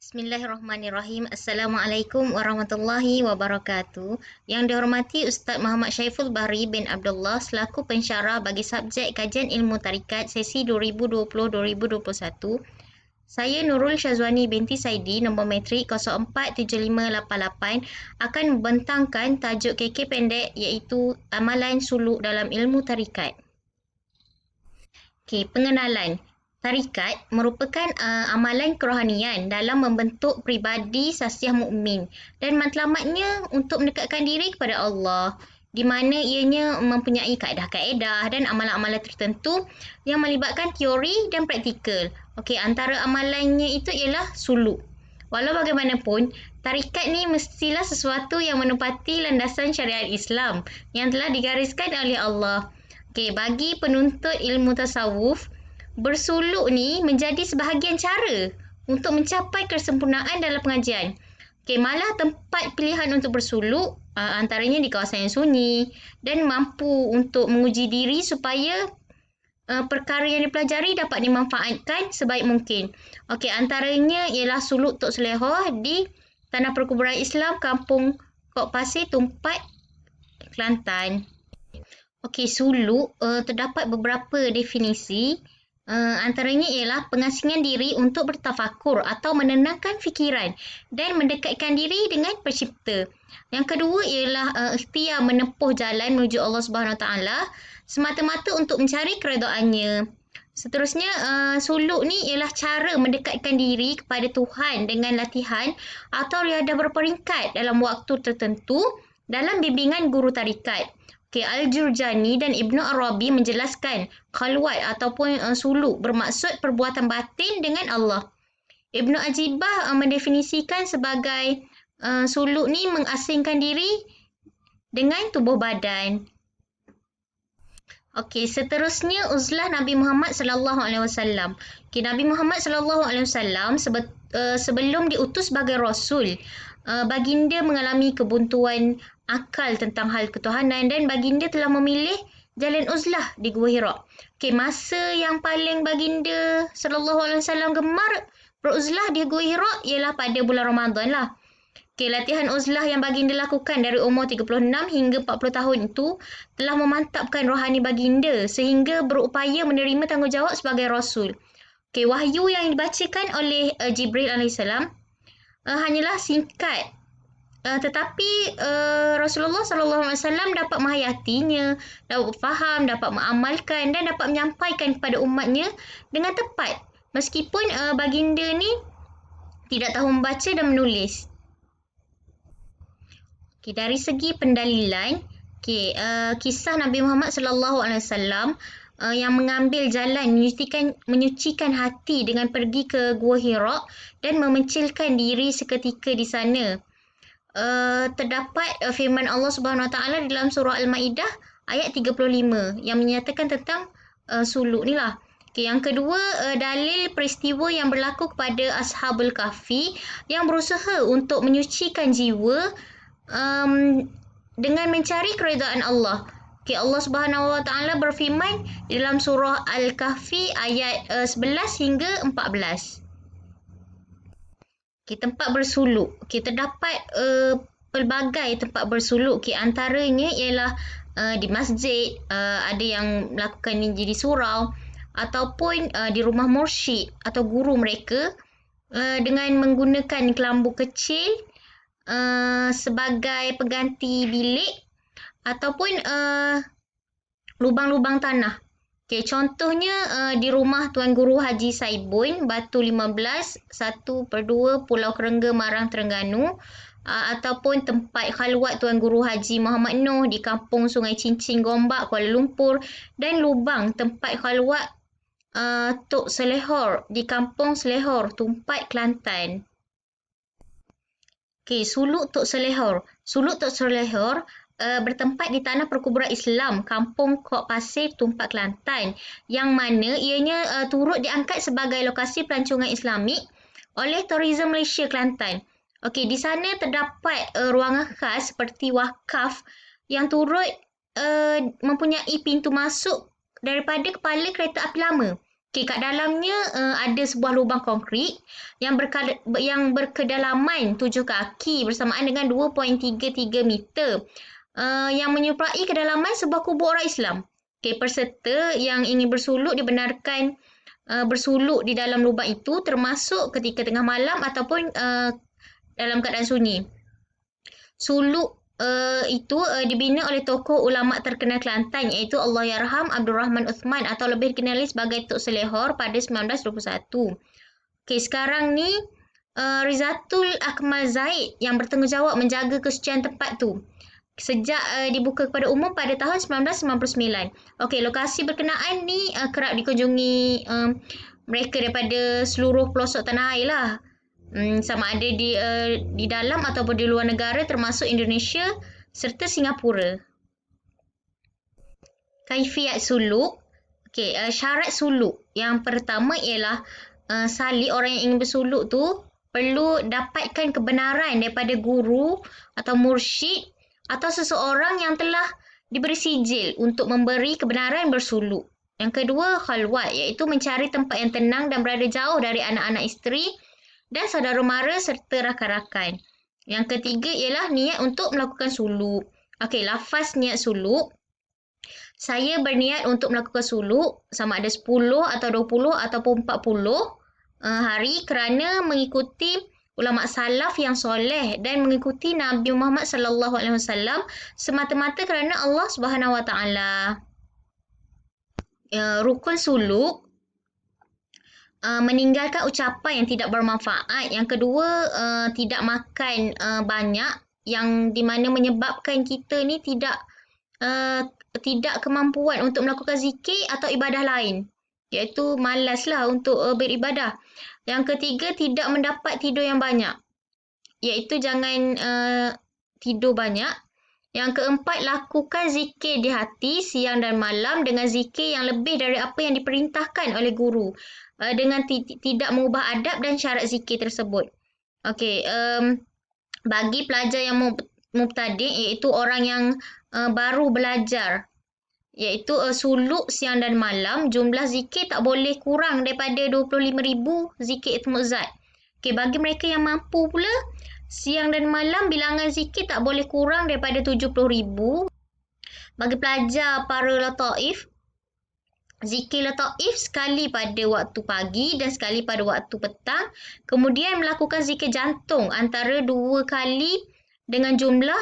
Bismillahirrahmanirrahim. Assalamualaikum warahmatullahi wabarakatuh. Yang dihormati Ustaz Muhammad Syaiful Bahri bin Abdullah selaku pensyarah bagi subjek kajian ilmu tarikat sesi 2020-2021. Saya Nurul Syazwani binti Saidi, nombor matrik 047588 akan membentangkan tajuk KK pendek iaitu amalan suluk dalam ilmu tarikat. Okey, pengenalan. Tarikat merupakan amalan kerohanian dalam membentuk pribadi sasiah mukmin dan matlamatnya untuk mendekatkan diri kepada Allah, di mana ianya mempunyai kaedah-kaedah dan amalan-amalan tertentu yang melibatkan teori dan praktikal. Okey, antara amalannya itu ialah suluk. Walau bagaimanapun, tarikat ni mestilah sesuatu yang menepati landasan syariat Islam yang telah digariskan oleh Allah. Okey, bagi penuntut ilmu tasawuf, bersuluk ni menjadi sebahagian cara untuk mencapai kesempurnaan dalam pengajian. Okey, malah tempat pilihan untuk bersuluk antaranya di kawasan yang sunyi dan mampu untuk menguji diri supaya perkara yang dipelajari dapat dimanfaatkan sebaik mungkin. Okey, antaranya ialah suluk Tok Selehoh di Tanah Perkuburan Islam Kampung Kok Pasir, Tumpat, Kelantan. Okey, suluk terdapat beberapa definisi. Antaranya ialah pengasingan diri untuk bertafakur atau menenangkan fikiran dan mendekatkan diri dengan pencipta. Yang kedua ialah ikhtiar menempuh jalan menuju Allah Subhanahu Wa Taala semata-mata untuk mencari keredaannya. Seterusnya, suluk ni ialah cara mendekatkan diri kepada Tuhan dengan latihan atau riadah berperingkat dalam waktu tertentu dalam bimbingan guru tarikat. Okay, Al-Jurjani dan Ibnu Arabi menjelaskan khalwat ataupun suluk bermaksud perbuatan batin dengan Allah. Ibnu Ajibah mendefinisikan sebagai suluk ni mengasingkan diri dengan tubuh badan. Okey, seterusnya uzlah Nabi Muhammad sallallahu alaihi wasallam. Okey, Nabi Muhammad sallallahu alaihi wasallam sebelum diutus sebagai rasul, baginda mengalami kebuntuan akal tentang hal ketuhanan dan baginda telah memilih jalan uzlah di Gua Hira. Okey, masa yang paling baginda sallallahu alaihi wasallam gemar beruzlah di Gua Hira ialah pada bulan Ramadan lah. Okey, latihan uzlah yang baginda lakukan dari umur 36 hingga 40 tahun itu telah memantapkan rohani baginda sehingga berupaya menerima tanggungjawab sebagai rasul. Okey, wahyu yang dibacakan oleh Jibril alaihissalam hanyalah singkat, tetapi Rasulullah sallallahu alaihi wasallam dapat menghayatinya, dapat faham, dapat mengamalkan dan dapat menyampaikan kepada umatnya dengan tepat meskipun baginda ni tidak tahu membaca dan menulis. Okay, dari segi pendalilan, kisah Nabi Muhammad sallallahu alaihi wasallam yang mengambil jalan menyucikan hati dengan pergi ke Gua Hira dan memencilkan diri seketika di sana. Terdapat firman Allah Subhanahu Wa Taala dalam surah Al-Maidah ayat 35 yang menyatakan tentang suluk ni lah. Okay, yang kedua, dalil peristiwa yang berlaku kepada Ashabul Kahfi yang berusaha untuk menyucikan jiwa dengan mencari keredaan Allah. Okay, Allah Subhanahu Wa Taala berfirman di dalam surah Al-Kahfi ayat 11 hingga 14. Okay, tempat bersuluk. Okay, terdapat pelbagai tempat bersuluk. Okay, antaranya ialah di masjid, ada yang melakukan ini di surau ataupun di rumah mursyid atau guru mereka dengan menggunakan kelambu kecil sebagai pengganti bilik ataupun lubang-lubang tanah. Okay, contohnya di rumah Tuan Guru Haji Saibun, Batu 15, 1/2 Pulau Kerengga, Marang, Terengganu, ataupun tempat khalwat Tuan Guru Haji Muhammad Noh di Kampung Sungai Cincin, Gombak, Kuala Lumpur dan lubang tempat khalwat Tok Selehor di Kampung Selehor, Tumpat, Kelantan. Okay, suluk Tok Selehor. Suluk Tok Selehor bertempat di Tanah Perkuburan Islam, Kampung Kok Pasir, Tumpat, Kelantan, yang mana ianya turut diangkat sebagai lokasi pelancongan Islamik oleh Tourism Malaysia Kelantan. Okey, di sana terdapat ruangan khas seperti wakaf yang turut mempunyai pintu masuk daripada kepala kereta api lama. Okey, kat dalamnya ada sebuah lubang konkrit yang berkedalaman 7 kaki bersamaan dengan 2.33 meter. Yang menyerupai kedalaman sebuah kubur orang Islam. Okey, peserta yang ingin bersuluk dibenarkan bersuluk di dalam lubang itu termasuk ketika tengah malam ataupun dalam keadaan sunyi. Suluk itu dibina oleh tokoh ulama terkenal Kelantan iaitu Allahyarham Abdul Rahman Uthman atau lebih dikenali sebagai Tok Selehor pada 1921. Okey, sekarang ni Rizatul Akmal Zaid yang bertanggungjawab menjaga kesucian tempat tu sejak dibuka kepada umum pada tahun 1999. Okey, lokasi berkenaan ni kerap dikunjungi mereka daripada seluruh pelosok tanah air lah. Sama ada di dalam ataupun di luar negara termasuk Indonesia serta Singapura. Kaifiat suluk. Okey, syarat suluk. Yang pertama ialah salik orang yang ingin bersuluk tu perlu dapatkan kebenaran daripada guru atau mursyid atau seseorang yang telah diberi sijil untuk memberi kebenaran bersuluk. Yang kedua, khalwat iaitu mencari tempat yang tenang dan berada jauh dari anak-anak isteri dan saudara mara serta rakan-rakan. Yang ketiga ialah niat untuk melakukan suluk. Okey, lafaz niat suluk. Saya berniat untuk melakukan suluk sama ada 10 atau 20 ataupun 40 hari kerana mengikuti ulama salaf yang soleh dan mengikuti Nabi Muhammad sallallahu alaihi wasallam semata-mata kerana Allah Subhanahu wa taala. Rukun suluk meninggalkan ucapan yang tidak bermanfaat. Yang kedua, tidak makan banyak yang di mana menyebabkan kita ni tidak kemampuan untuk melakukan zikir atau ibadah lain. Iaitu malaslah untuk beribadah. Yang ketiga, tidak mendapat tidur yang banyak. Iaitu jangan tidur banyak. Yang keempat, lakukan zikir di hati siang dan malam dengan zikir yang lebih dari apa yang diperintahkan oleh guru. Dengan tidak mengubah adab dan syarat zikir tersebut. Okey, bagi pelajar yang mubtadi' iaitu orang yang baru belajar, iaitu suluk siang dan malam, jumlah zikir tak boleh kurang daripada 25,000 zikir ismul zat. Okey, bagi mereka yang mampu pula, siang dan malam bilangan zikir tak boleh kurang daripada 70,000. Bagi pelajar para lataif, zikir lataif sekali pada waktu pagi dan sekali pada waktu petang. Kemudian melakukan zikir jantung antara 2 kali dengan jumlah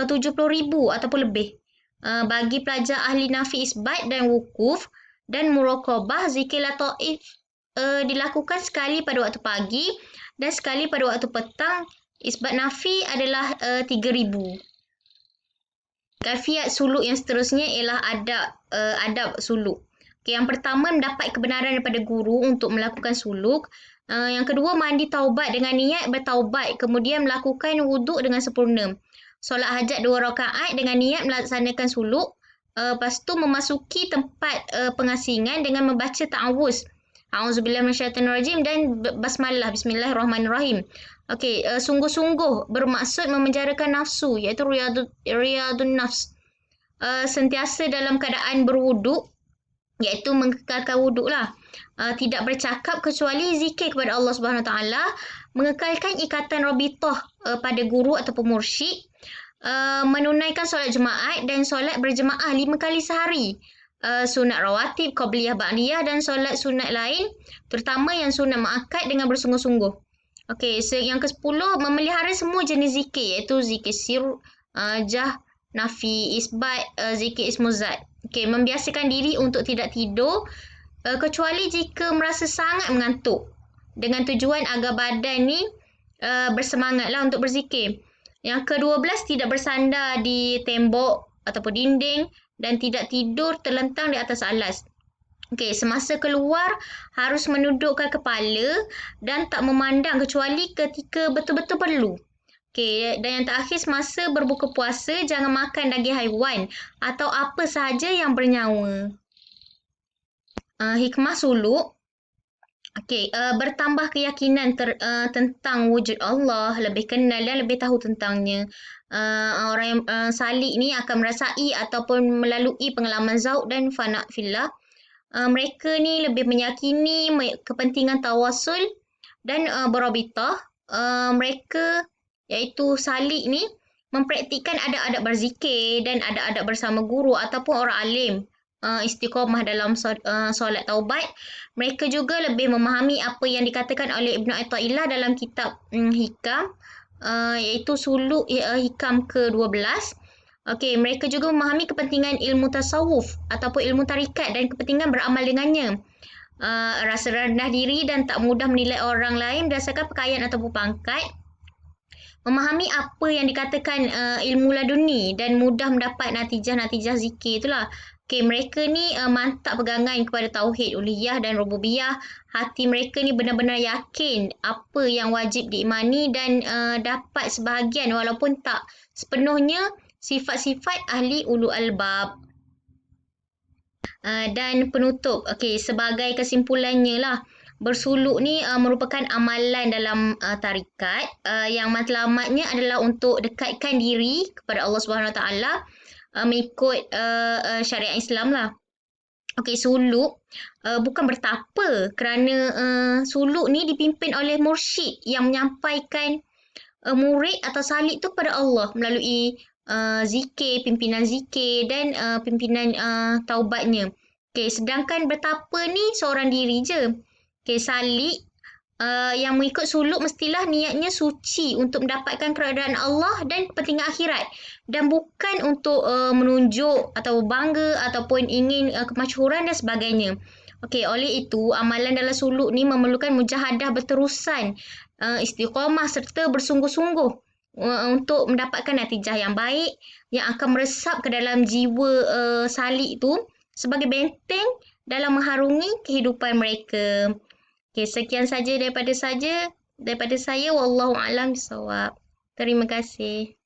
70,000 ataupun lebih. Bagi pelajar ahli nafi isbat dan wukuf dan muraqabah, zikir lataif dilakukan sekali pada waktu pagi dan sekali pada waktu petang. Isbat nafi adalah 3,000. Kaifiat suluk yang seterusnya ialah adab suluk. Okay, yang pertama, mendapat kebenaran daripada guru untuk melakukan suluk. Yang kedua, mandi taubat dengan niat bertaubat. Kemudian melakukan wuduk dengan sempurna. Solat hajat 2 rakaat dengan niat melaksanakan suluk. Lepas tu memasuki tempat pengasingan dengan membaca ta'awuz. A'udzubillahi minasyaitonirrajim dan basmalah, bismillahirrahmanirrahim. Okey, sungguh-sungguh bermaksud memenjarakan nafsu iaitu riyadun nafs. Sentiasa dalam keadaan berwuduk iaitu mengekalkan wuduk lah. Tidak bercakap kecuali zikir kepada Allah Subhanahu Wa Taala, mengekalkan ikatan rabitah pada guru ataupun mursyid, menunaikan solat jemaat dan solat berjemaah 5 kali sehari. Sunat rawatib, qabliyah, ba'diyah dan solat sunat lain, terutama yang sunat muakkad dengan bersungguh-sungguh. Okey, yang ke-10, memelihara semua jenis zikir iaitu zikir sir, jah, nafi, isbat, zikir ismul zat. Okey, membiasakan diri untuk tidak tidur kecuali jika merasa sangat mengantuk dengan tujuan agar badan ni bersemangatlah untuk berzikir. Yang ke-12, tidak bersandar di tembok ataupun dinding dan tidak tidur terlentang di atas alas. Okey, semasa keluar harus menundukkan kepala dan tak memandang kecuali ketika betul-betul perlu. Okey, dan yang terakhir, semasa berbuka puasa jangan makan daging haiwan atau apa sahaja yang bernyawa. Hikmah suluk. Okey, bertambah keyakinan tentang wujud Allah, lebih kenal dan lebih tahu tentangnya. Orang yang salik ni akan merasai ataupun melalui pengalaman zauq dan fana fillah. Mereka ni lebih meyakini kepentingan tawasul dan berabitah. Mereka iaitu salik ni mempraktikkan adab-adab berzikir dan adab-adab bersama guru ataupun orang alim. Istiqamah dalam solat taubat. Mereka juga lebih memahami apa yang dikatakan oleh Ibn Athaillah dalam kitab Hikam, iaitu suluk Hikam ke-12. Okey, mereka juga memahami kepentingan ilmu tasawuf ataupun ilmu tarikat dan kepentingan beramal dengannya. Rasa rendah diri dan tak mudah menilai orang lain berdasarkan pakaian ataupun pangkat. Memahami apa yang dikatakan ilmu laduni dan mudah mendapat natijah-natijah zikir itulah. Okey, mereka ni mantap pegangan kepada tauhid uluhiyah dan rububiyah. Hati mereka ni benar-benar yakin apa yang wajib diimani dan dapat sebahagian walaupun tak sepenuhnya sifat-sifat ahli ulul albab. Dan penutup, okey, sebagai kesimpulannya lah, bersuluk ni merupakan amalan dalam tarikat yang matlamatnya adalah untuk dekatkan diri kepada Allah Subhanahu Wa Taala mengikut syariat Islam lah. Okey, suluk bukan bertapa kerana suluk ni dipimpin oleh mursyid yang menyampaikan murid atau salik tu pada Allah melalui zikir, pimpinan zikir dan pimpinan taubatnya. Okey, sedangkan bertapa ni seorang diri je. Okey, salik yang mengikut suluk mestilah niatnya suci untuk mendapatkan keredaan Allah dan kepentingan akhirat dan bukan untuk menunjuk atau bangga ataupun ingin kemasyhuran dan sebagainya. Okey, oleh itu amalan dalam suluk ni memerlukan mujahadah berterusan, istiqamah serta bersungguh-sungguh untuk mendapatkan natijah yang baik yang akan meresap ke dalam jiwa salik tu sebagai benteng dalam mengharungi kehidupan mereka. Okey, sekian saja daripada saya. Wallahu a'lam bishawab. Terima kasih.